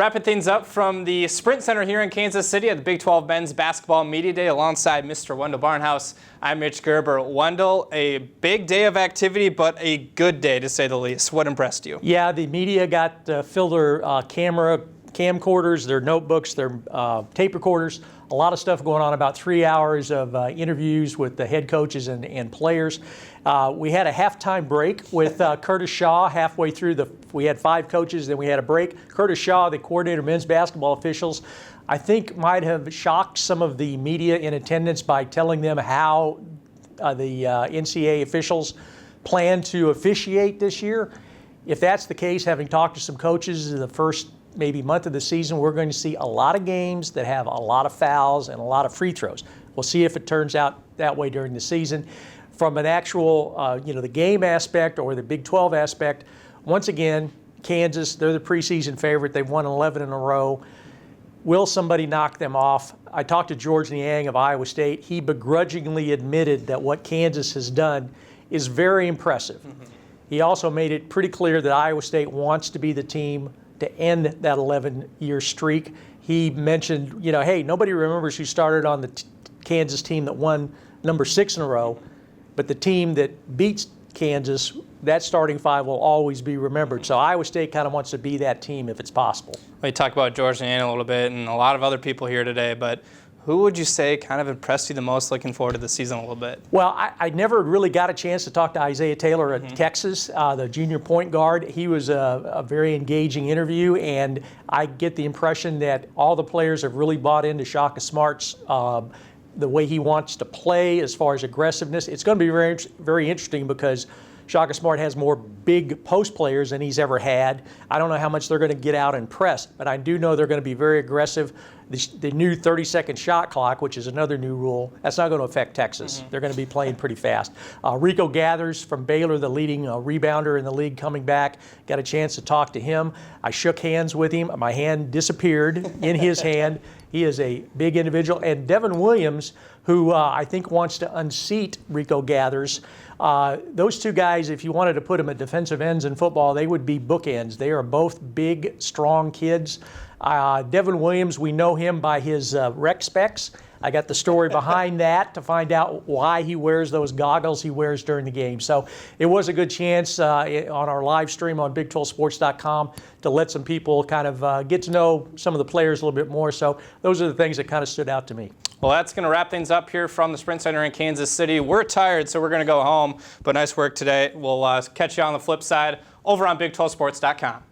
Wrapping things up from the Sprint Center here in Kansas City at the Big 12 Men's Basketball Media Day alongside Mr. Wendell Barnhouse. I'm Mitch Gerber. Wendell, a big day of activity, but a good day to say the least. What impressed you? Yeah, the media got filled their camcorders, their notebooks, their tape recorders. A lot of stuff going on, about 3 hours of interviews with the head coaches and players. We had a halftime break with Curtis Shaw halfway through we had 5 coaches, then we had a break. Curtis Shaw, the coordinator of men's basketball officials, I think might have shocked some of the media in attendance by telling them how the NCAA officials plan to officiate this year. If that's the case, having talked to some coaches in the first maybe month of the season, we're going to see a lot of games that have a lot of fouls and a lot of free throws. We'll see if it turns out that way during the season. From an actual, the game aspect or the Big 12 aspect, once again, Kansas, they're the preseason favorite. They've won 11 in a row. Will somebody knock them off? I talked to George Niang of Iowa State. He begrudgingly admitted that what Kansas has done is very impressive. Mm-hmm. He also made it pretty clear that Iowa State wants to be the team to end that 11-year streak. He mentioned, hey, nobody remembers who started on the Kansas team that won number 6 in a row, but the team that beats Kansas, that starting 5 will always be remembered. So Iowa State kind of wants to be that team if it's possible. We talked about George Niang a little bit and a lot of other people here today, but who would you say kind of impressed you the most looking forward to the season a little bit? Well, I never really got a chance to talk to Isaiah Taylor at Texas, the junior point guard. He was a very engaging interview, and I get the impression that all the players have really bought into Shaka Smart's the way he wants to play as far as aggressiveness. It's going to be very, very interesting because Shaka Smart has more big post players than he's ever had. I don't know how much they're going to get out and press, but I do know they're going to be very aggressive. The new 30-second shot clock, which is another new rule, that's not going to affect Texas. They're going to be playing pretty fast. Rico Gathers from Baylor, the leading rebounder in the league, coming back. Got a chance to talk to him. I shook hands with him. My hand disappeared in his hand. He is a big individual. And Devin Williams, who I think wants to unseat Rico Gathers. Those two guys, if you wanted to put them at defensive ends in football, they would be bookends. They are both big, strong kids. Devin Williams, we know him by his rec specs. I got the story behind that to find out why he wears those goggles he wears during the game. So it was a good chance on our live stream on Big12Sports.com to let some people kind of get to know some of the players a little bit more. So those are the things that kind of stood out to me. Well, that's going to wrap things up here from the Sprint Center in Kansas City. We're tired, so we're going to go home. But nice work today. We'll catch you on the flip side over on Big12Sports.com.